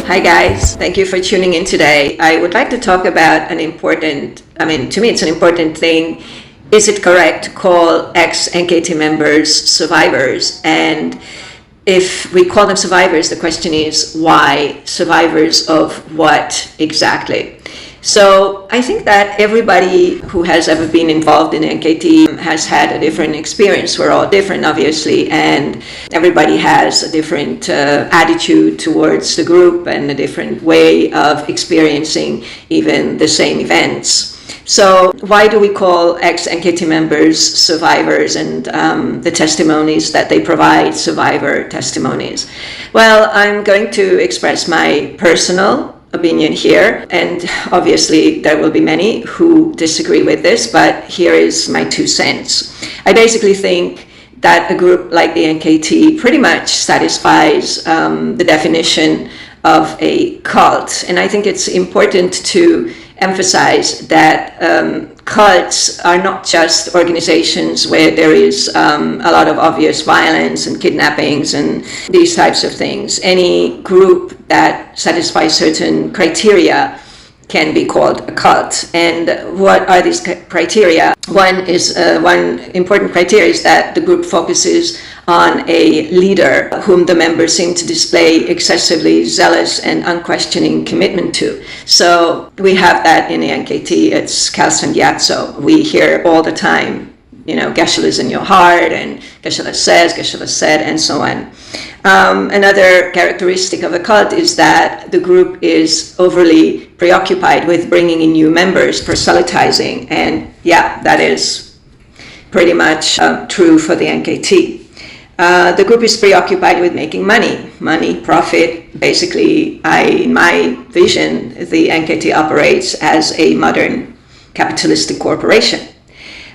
Hi guys, thank you for tuning in today. I would like to talk about to me it's an important thing. Is it correct to call ex-NKT members survivors? And if we call them survivors, the question is why? Survivors of what exactly? So I think that everybody who has ever been involved in NKT has had a different experience. We're all different, obviously, and everybody has a different attitude towards the group and a different way of experiencing even the same events. So why do we call ex-NKT members survivors and the testimonies that they provide survivor testimonies? Well, I'm going to express my personal opinion here, and obviously there will be many who disagree with this, but here is my 2 cents. I basically think that a group like the NKT pretty much satisfies the definition of a cult, and I think it's important to emphasize that cults are not just organizations where there is a lot of obvious violence and kidnappings and these types of things. Any group that satisfies certain criteria can be called a cult. And what are these criteria? One important criteria is that the group focuses on a leader whom the members seem to display excessively zealous and unquestioning commitment to. So we have that in the NKT. It's Kelsang Gyatso. We hear all the time, Geshe is in your heart, and Geshe said, and so on. Another characteristic of a cult is that the group is overly preoccupied with bringing in new members, proselytizing, and yeah, that is pretty much true for the NKT. The group is preoccupied with making money, profit. Basically, in my vision, the NKT operates as a modern capitalistic corporation.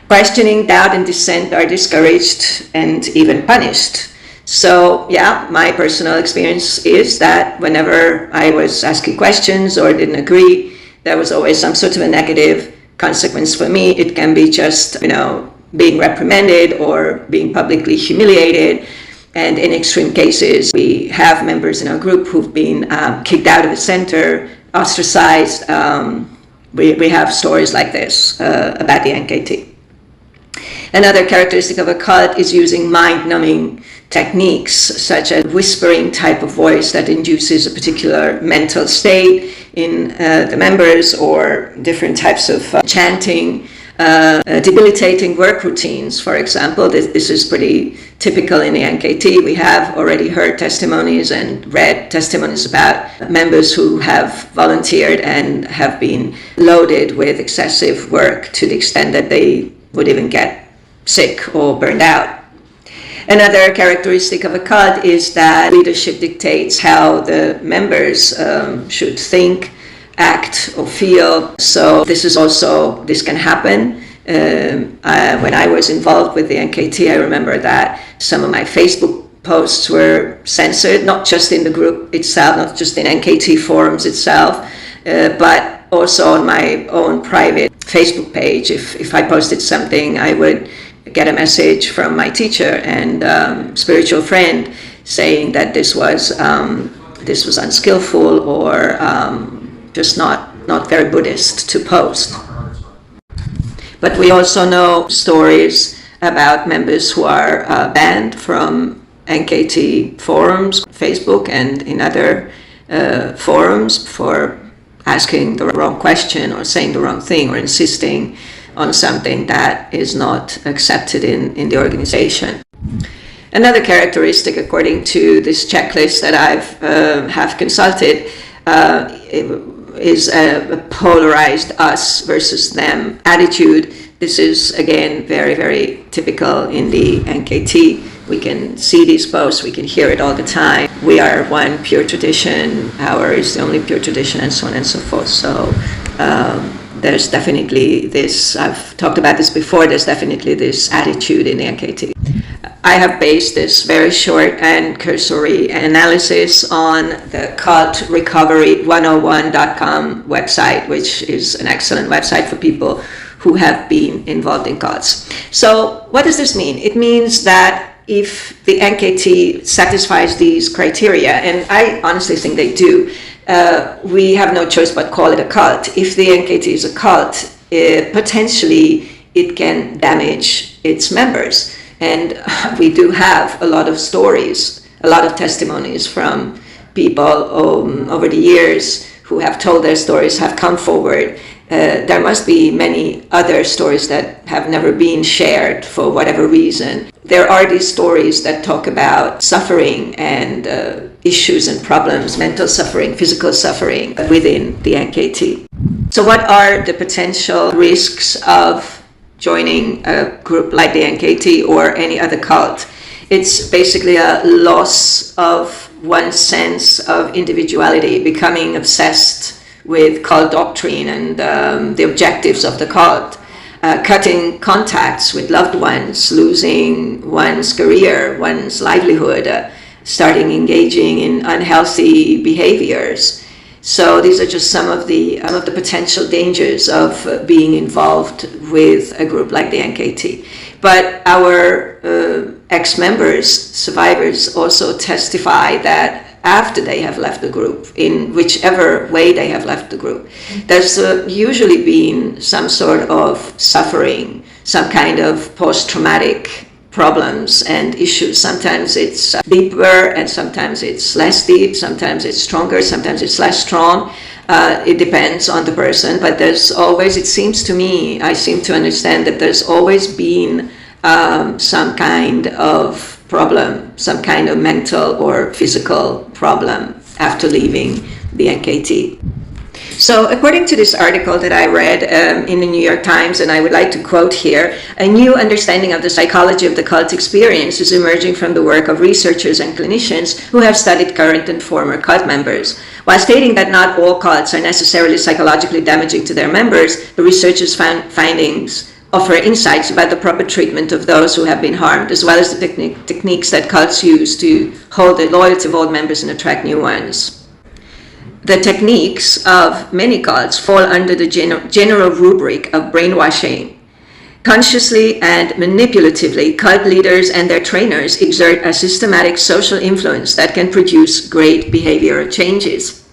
Questioning, doubt, and dissent are discouraged and even punished. So yeah, my personal experience is that whenever I was asking questions or didn't agree, there was always some sort of a negative consequence for me. It can be just, being reprimanded or being publicly humiliated. And in extreme cases, we have members in our group who've been kicked out of the center, ostracized. We have stories like this about the NKT. Another characteristic of a cult is using mind-numbing techniques, such as whispering type of voice that induces a particular mental state in the members, or different types of chanting, debilitating work routines, for example. This is pretty typical in the NKT. We have already heard testimonies and read testimonies about members who have volunteered and have been loaded with excessive work to the extent that they would even get sick or burned out. Another characteristic of a cult is that leadership dictates how the members should think, act, or feel. So this can happen. When I was involved with the NKT, I remember that some of my Facebook posts were censored, not just in the group itself, not just in NKT forums itself, but also on my own private Facebook page. If I posted something, I would get a message from my teacher and spiritual friend saying that this was unskillful or just not very Buddhist to post. But we also know stories about members who are banned from NKT forums, Facebook, and in other forums for asking the wrong question or saying the wrong thing or insisting on something that is not accepted in the organization. Another characteristic, according to this checklist that have consulted, is a polarized us versus them attitude. This is, again, very, very typical in the NKT. We can see these posts, we can hear it all the time. We are one pure tradition, our is the only pure tradition, and so on and so forth. So there's definitely this, I've talked about this before, there's definitely this attitude in the NKT. I have based this very short and cursory analysis on the cultrecovery101.com website, which is an excellent website for people who have been involved in cults. So what does this mean? It means that if the NKT satisfies these criteria, and I honestly think they do, we have no choice but call it a cult. If the NKT is a cult, potentially it can damage its members. And we do have a lot of stories, a lot of testimonies from people over the years who have told their stories, have come forward. There must be many other stories that have never been shared for whatever reason. There are these stories that talk about suffering and issues and problems, mental suffering, physical suffering within the NKT. So what are the potential risks of joining a group like the NKT or any other cult? It's basically a loss of one's sense of individuality, becoming obsessed with cult doctrine and the objectives of the cult, cutting contacts with loved ones, losing one's career, one's livelihood, starting engaging in unhealthy behaviors. So these are just some of the potential dangers of being involved with a group like the NKT. But our ex-members, survivors, also testify that after they have left the group, in whichever way they have left the group, there's usually been some sort of suffering, some kind of post-traumatic problems and issues. Sometimes it's deeper and sometimes it's less deep, sometimes it's stronger, sometimes it's less strong. It depends on the person, but there's always, it seems to me, I seem to understand that there's always been some kind of problem, some kind of mental or physical problem after leaving the NKT. So according to this article that I read in the New York Times, and I would like to quote here, a new understanding of the psychology of the cult experience is emerging from the work of researchers and clinicians who have studied current and former cult members. While stating that not all cults are necessarily psychologically damaging to their members, the researchers' findings offer insights about the proper treatment of those who have been harmed, as well as the techniques that cults use to hold the loyalty of old members and attract new ones. The techniques of many cults fall under the general rubric of brainwashing. Consciously and manipulatively, cult leaders and their trainers exert a systematic social influence that can produce great behavioral changes.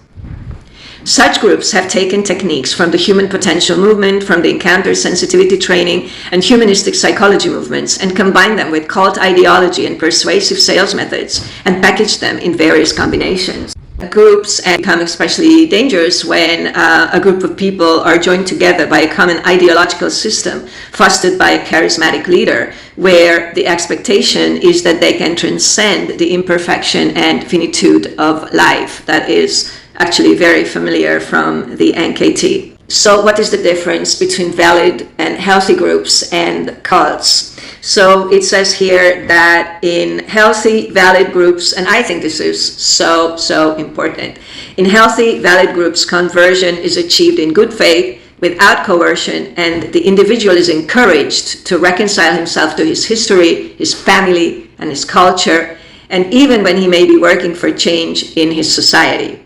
Such groups have taken techniques from the human potential movement, from the encounter sensitivity training and humanistic psychology movements, and combined them with cult ideology and persuasive sales methods and packaged them in various combinations. Groups become especially dangerous when a group of people are joined together by a common ideological system fostered by a charismatic leader, where the expectation is that they can transcend the imperfection and finitude of life. That is actually very familiar from the NKT. So what is the difference between valid and healthy groups and cults? So it says here that in healthy, valid groups, and I think this is so important, in healthy, valid groups, conversion is achieved in good faith, without coercion, and the individual is encouraged to reconcile himself to his history, his family, and his culture, and even when he may be working for change in his society.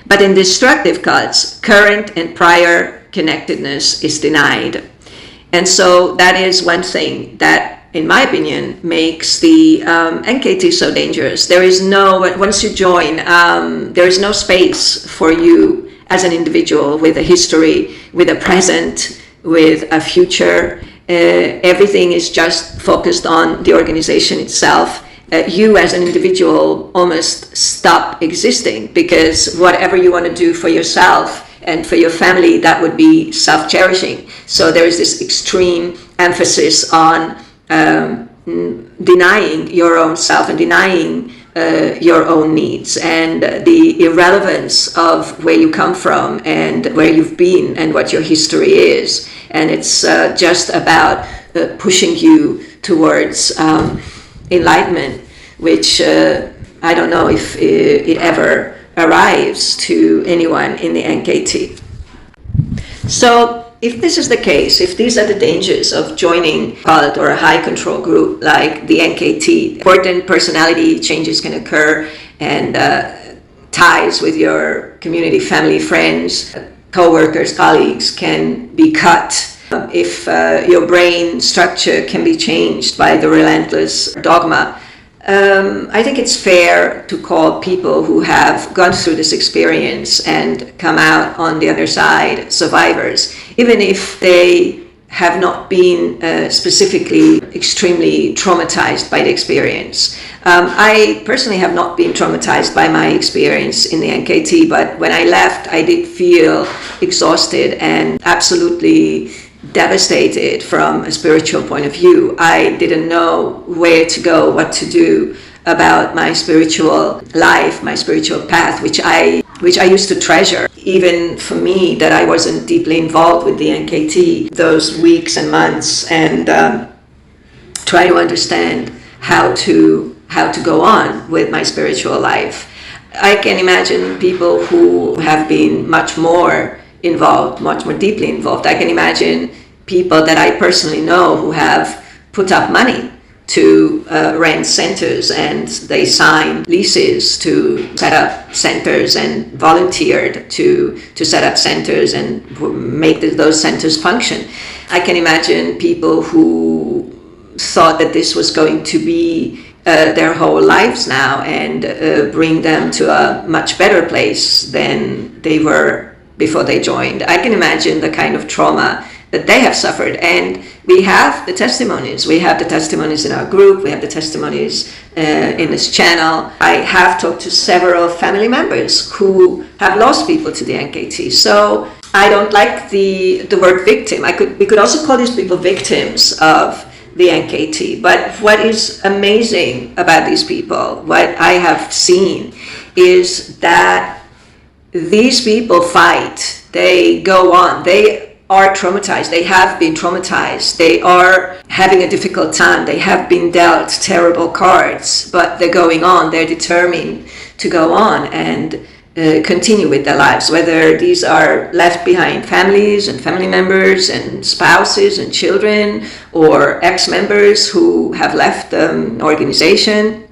But in destructive cults, current and prior connectedness is denied. And so that is one thing that, in my opinion, makes the NKT so dangerous. There is no, once you join, there is no space for you as an individual with a history, with a present, with a future. Everything is just focused on the organization itself. You as an individual almost stop existing, because whatever you want to do for yourself and for your family, that would be self-cherishing. So there is this extreme emphasis on denying your own self and denying your own needs, and the irrelevance of where you come from and where you've been and what your history is. And it's just about pushing you towards enlightenment, which I don't know if it ever arrives to anyone in the NKT. So if this is the case, if these are the dangers of joining a cult or a high control group like the NKT, important personality changes can occur, and ties with your community, family, friends, co-workers, colleagues can be cut. If your brain structure can be changed by the relentless dogma I think it's fair to call people who have gone through this experience and come out on the other side survivors, even if they have not been specifically extremely traumatized by the experience. I personally have not been traumatized by my experience in the NKT, but when I left, I did feel exhausted and absolutely devastated from a spiritual point of view. I didn't know where to go, what to do about my spiritual life, my spiritual path, which I used to treasure. Even for me, that I wasn't deeply involved with the NKT, those weeks and months, and try to understand how to go on with my spiritual life. I can imagine people who have been much more involved, much more deeply involved. I can imagine people that I personally know who have put up money to rent centers, and they signed leases to set up centers and volunteered to set up centers and make those centers function. I can imagine people who thought that this was going to be their whole lives now and bring them to a much better place than they were before they joined. I can imagine the kind of trauma that they have suffered, and we have the testimonies. We have the testimonies in our group, we have the testimonies in this channel. I have talked to several family members who have lost people to the NKT. So I don't like the word victim. We could also call these people victims of the NKT. But what is amazing about these people, what I have seen, is that these people fight. They go on. They are traumatized. They have been traumatized. They are having a difficult time. They have been dealt terrible cards, but they're going on. They're determined to go on and continue with their lives, whether these are left behind families and family members and spouses and children, or ex-members who have left the organization.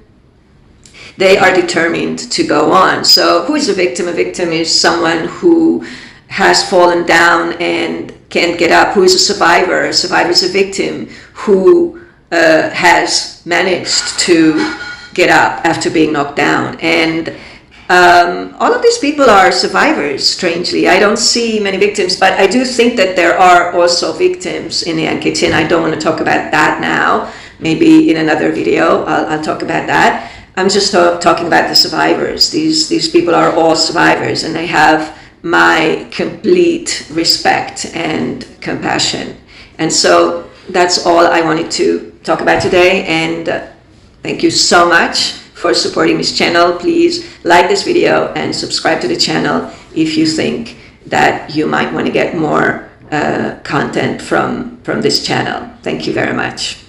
They are determined to go on. So who is a victim? A victim is someone who has fallen down and can't get up. Who is a survivor? A survivor is a victim who has managed to get up after being knocked down. And all of these people are survivors, strangely. I don't see many victims, but I do think that there are also victims in the NKT, and I don't want to talk about that now. Maybe in another video I'll talk about that. I'm just talking about the survivors. These people are all survivors, and they have my complete respect and compassion. And so that's all I wanted to talk about today, and thank you so much for supporting this channel. Please like this video and subscribe to the channel if you think that you might want to get more content from this channel. Thank you very much.